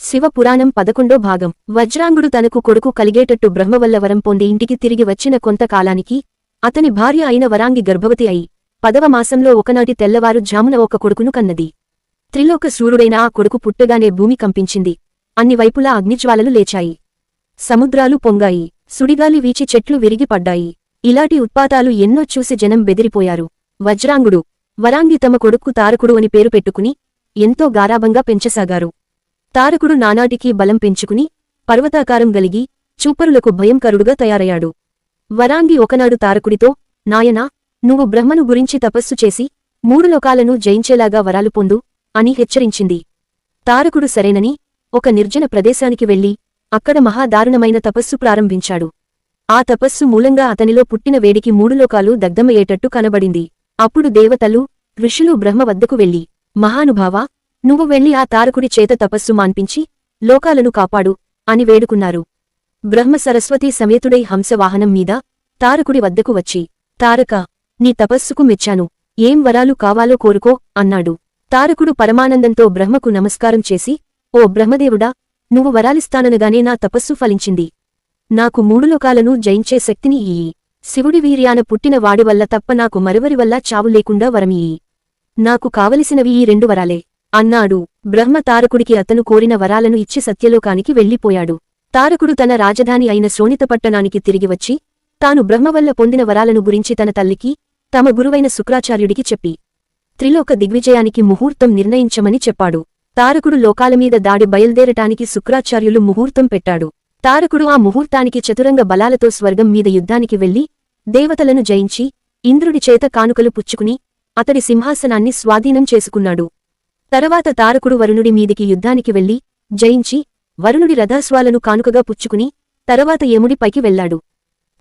శివపురాణం 11వ భాగం. వజ్రాంగుడు తనకు కొడుకు కలిగేటట్టు బ్రహ్మవల్ల వరం పొంది ఇంటికి తిరిగి వచ్చిన కొంతకాలానికి అతని భార్య అయిన వరాంగి గర్భవతి అయి 10వ మాసంలో ఒకనాటి తెల్లవారు జామున ఒక కొడుకును కన్నది. త్రిలోక సూర్యుడైన ఆ కొడుకు పుట్టగానే భూమి కంపించింది. అన్ని వైపులా అగ్నిజ్వాలలు లేచాయి. సముద్రాలు పొంగాయి. సుడిగాలి వీచి చెట్లు విరిగి పడ్డాయి. ఇలాంటి ఉత్పాతాలు ఎన్నో చూసి జనం బెదిరిపోయారు. వజ్రాంగుడు, వరాంగి తమ కొడుకు తారకుడు అని పేరు పెట్టుకుని ఎంతో గారాబంగా పెంచసాగారు. తారకుడు నానాటికీ బలం పెంచుకుని పర్వతాకారం గలిగి చూపరులకు భయంకరుడుగా తయారయ్యాడు. వరాంగి ఒకనాడు తారకుడితో, నాయనా, నువ్వు బ్రహ్మను గురించి తపస్సు చేసి 3 లోకాలను జయించేలాగా వరాలు పొందు అని హెచ్చరించింది. తారకుడు సరేనని ఒక నిర్జన ప్రదేశానికి వెళ్లి అక్కడ మహాదారుణమైన తపస్సు ప్రారంభించాడు. ఆ తపస్సు మూలంగా అతనిలో పుట్టిన వేడికి 3 లోకాలు దగ్ధమయ్యేటట్టు కనబడింది. అప్పుడు దేవతలు, ఋషులు బ్రహ్మ వద్దకు వెళ్లి, మహానుభావా, నువ్వు వెళ్లి ఆ తారకుడి చేత తపస్సు మాన్పించి లోకాలను కాపాడు అని వేడుకున్నారు. బ్రహ్మ సరస్వతీ సమేతుడై హంసవాహనం మీద తారకుడి వద్దకు వచ్చి, తారకా, నీ తపస్సుకు మెచ్చాను. ఏం వరాలు కావాలో కోరుకో అన్నాడు. తారకుడు పరమానందంతో బ్రహ్మకు నమస్కారం చేసి, ఓ బ్రహ్మదేవుడా, నువ్వు వరాలిస్తాననగానే నా తపస్సు ఫలించింది. నాకు 3 లోకాలను జయించే శక్తిని ఇయ్యి. శివుడి వీర్యాన పుట్టిన వాడివల్ల తప్ప నాకు మరెవరివల్ల చావు లేకుండా వరమియ్యి. నాకు కావలసినవి ఈ 2 వరాలే అన్నాడు. బ్రహ్మ తారకుడికి అతను కోరిన వరాలను ఇచ్చి సత్యలోకానికి వెళ్లిపోయాడు. తారకుడు తన రాజధాని అయిన శోణితపట్టణానికి తిరిగి వచ్చి తాను బ్రహ్మవల్ల పొందిన వరాలను గురించి తన తల్లికి, తమ గురువైన శుక్రాచార్యుడికి చెప్పి త్రిలోక దిగ్విజయానికి ముహూర్తం నిర్ణయించమని చెప్పాడు. తారకుడు లోకాలమీద దాడి బయల్దేరటానికి శుక్రాచార్యులు ముహూర్తం పెట్టాడు. తారకుడు ఆ ముహూర్తానికి చతురంగ బలాలతో స్వర్గం మీద యుద్ధానికి వెళ్లి దేవతలను జయించి ఇంద్రుడి చేత కానుకలు పుచ్చుకుని అతడి సింహాసనాన్ని స్వాధీనం చేసుకున్నాడు. తరువాత తారకుడు వరుణుడి మీదికి యుద్ధానికి వెళ్లి జయించి వరుణుడి రథాశ్వాలను కానుకగా పుచ్చుకుని తరువాత యముడి పైకి వెళ్లాడు.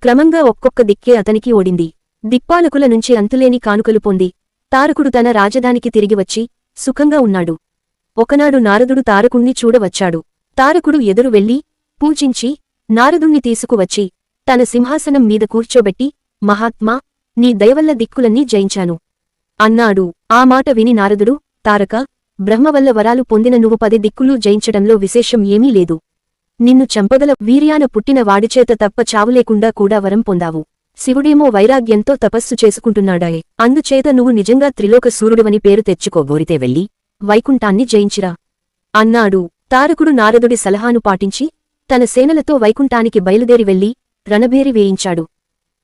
క్రమంగా ఒక్కొక్క దిక్కే అతనికి ఓడింది. దిక్పాలకుల నుంచి అంతులేని కానుకలు పొంది తారకుడు తన రాజధానికి తిరిగి వచ్చి సుఖంగా ఉన్నాడు. ఒకనాడు నారదుడు తారకుణ్ణి చూడవచ్చాడు. తారకుడు ఎదురు వెళ్లి పూజించి నారదుణ్ణి తీసుకువచ్చి తన సింహాసనం మీద కూర్చోబెట్టి, మహాత్మా, నీ దయవల్ల దిక్కులన్నీ జయించాను అన్నాడు. ఆ మాట విని నారదుడు, తారకా, బ్రహ్మవల్ల వరాలు పొందిన నువ్వు 10 దిక్కులు జయించడంలో విశేషం ఏమీ లేదు. నిన్ను చంపగల వీర్యాన పుట్టిన వాడిచేత తప్ప చావులేకుండా కూడా వరం పొందావు. శివుడేమో వైరాగ్యంతో తపస్సు చేసుకుంటున్నాడాయే. అందుచేత నువ్వు నిజంగా త్రిలోక సూర్యుడివని పేరు తెచ్చుకోబోరితే వెళ్ళి వైకుంఠాన్ని జయించిరా అన్నాడు. తారకుడు నారదుడి సలహాను పాటించి తన సేనలతో వైకుంఠానికి బయలుదేరి వెళ్లి రణభేరి వేయించాడు.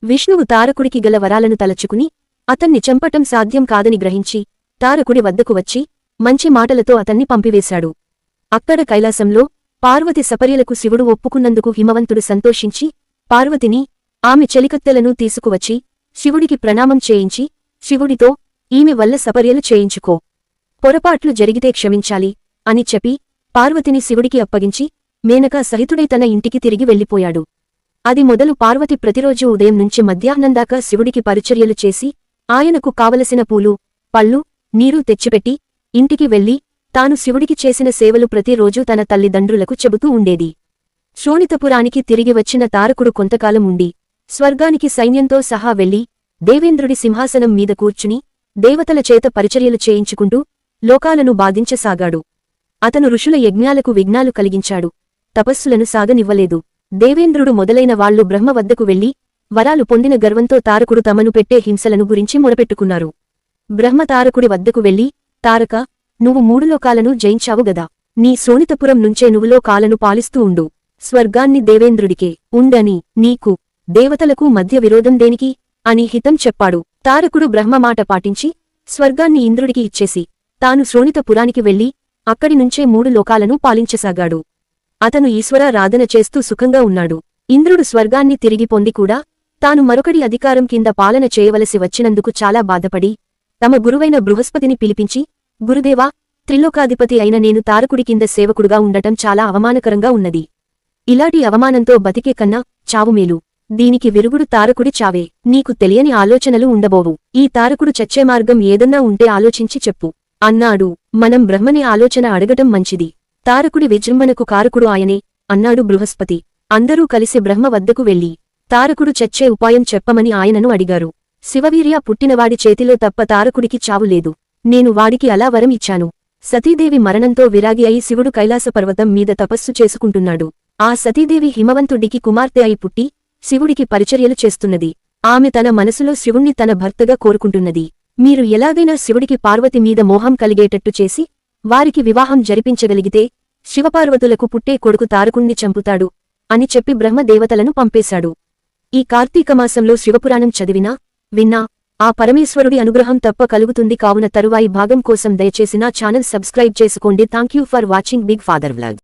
విష్ణువు తారకుడికి గల వరాలను తలచుకుని అతన్ని చంపటం సాధ్యం కాదని గ్రహించి తారకుడి వద్దకు వచ్చి మంచి మాటలతో అతన్ని పంపివేశాడు. అక్కడ కైలాసంలో పార్వతి సపర్యలకు శివుడు ఒప్పుకున్నందుకు హిమవంతుడు సంతోషించి పార్వతిని, ఆమె చెలికత్తెలను తీసుకువచ్చి శివుడికి ప్రణామం చేయించి శివుడితో, ఈమె వల్ల సపర్యలు చేయించుకో, పొరపాట్లు జరిగితే క్షమించాలి అని చెప్పి పార్వతిని శివుడికి అప్పగించి మేనకా సహితుడై తన ఇంటికి తిరిగి వెళ్లిపోయాడు. అది మొదలు పార్వతి ప్రతిరోజూ ఉదయం నుంచి మధ్యాహ్నందాకా శివుడికి పరిచర్యలు చేసి ఆయనకు కావలసిన పూలు, పళ్ళు, నీరు తెచ్చిపెట్టి ఇంటికి వెళ్లి తాను శివుడికి చేసిన సేవలు ప్రతిరోజూ తన తల్లిదండ్రులకు చెబుతూ ఉండేది. శోణితపురానికి తిరిగి వచ్చిన తారకుడు కొంతకాలం ఉండి స్వర్గానికి సైన్యంతో సహా వెళ్లి దేవేంద్రుడి సింహాసనం మీద కూర్చుని దేవతల చేత పరిచర్యలు చేయించుకుంటూ లోకాలను బాధించసాగాడు. అతను ఋషుల యజ్ఞాలకు విఘ్నాలు కలిగించాడు. తపస్సులను సాగనివ్వలేదు. దేవేంద్రుడు మొదలైన వాళ్లు బ్రహ్మ వద్దకు వెళ్లి వరాలు పొందిన గర్వంతో తారకుడు తమను పెట్టే హింసలను గురించి మొరపెట్టుకున్నారు. బ్రహ్మ తారకుడి వద్దకు వెళ్లి, తారకా, నువ్వు 3 లోకాలను జయించావు గదా. నీ శోణితపురం నుంచే నువ్వు లోకాలను పాలిస్తూ ఉండు. స్వర్గాన్ని దేవేంద్రుడికే ఉండని నీకు దేవతలకు మధ్య విరోధం దేనికి అని హితం చెప్పాడు. తారకుడు బ్రహ్మమాట పాటించి స్వర్గాన్ని ఇంద్రుడికి ఇచ్చేసి తాను శోణితపురానికి వెళ్లి అక్కడి నుంచే 3 లోకాలను పాలించసాగాడు. అతను ఈశ్వరారాధన చేస్తూ సుఖంగా ఉన్నాడు. ఇంద్రుడు స్వర్గాన్ని తిరిగి పొంది కూడా తాను మరొకడి అధికారం కింద పాలన చేయవలసి వచ్చినందుకు చాలా బాధపడి తమ గురువైన బృహస్పతిని పిలిపించి, గురుదేవా, త్రిలోకాధిపతి అయిన నేను తారకుడి కింద సేవకుడుగా ఉండటం చాలా అవమానకరంగా ఉన్నది. ఇలాంటి అవమానంతో బతికే కన్నా చావుమేలు. దీనికి విరుగుడు తారకుడి చావే. నీకు తెలియని ఆలోచనలు ఉండబోవు. ఈ తారకుడు చచ్చే మార్గం ఏదన్నా ఉంటే ఆలోచించి చెప్పు అన్నాడు. మనం బ్రహ్మని ఆలోచన అడగటం మంచిది. తారకుడి విజృంభణకు కారకుడు ఆయనే అన్నాడు బృహస్పతి. అందరూ కలిసి బ్రహ్మ వద్దకు వెళ్లి తారకుడు చచ్చే ఉపాయం చెప్పమని ఆయనను అడిగారు. శివవీర్య పుట్టినవాడి చేతిలో తప్ప తారకుడికి చావులేదు. నేను వాడికి అలా వరం ఇచ్చాను. సతీదేవి మరణంతో విరాగి అయి శివుడు కైలాసపర్వతం మీద తపస్సు చేసుకుంటున్నాడు. ఆ సతీదేవి హిమవంతుడికి కుమార్తె అయి పుట్టి శివుడికి పరిచర్యలు చేస్తున్నది. ఆమె తన మనసులో శివుణ్ణి తన భర్తగా కోరుకుంటున్నది. మీరు ఎలాగైనా శివుడికి పార్వతి మీద మోహం కలిగేటట్టు చేసి వారికి వివాహం జరిపించగలిగితే శివపార్వతులకు పుట్టే కొడుకు తారకుణ్ణి చంపుతాడు అని చెప్పి బ్రహ్మదేవతలను పంపేశాడు. ఈ కార్తీకమాసంలో శివపురాణం చదివినా విన్నా ఆ పరమేశ్వరుడి అనుగ్రహం తప్ప కలుగుతుంది. కావున తరువాయి భాగం కోసం దయచేసి నా ఛానల్ సబ్స్క్రైబ్ చేసుకోండి. Thank you for watching big father vlog.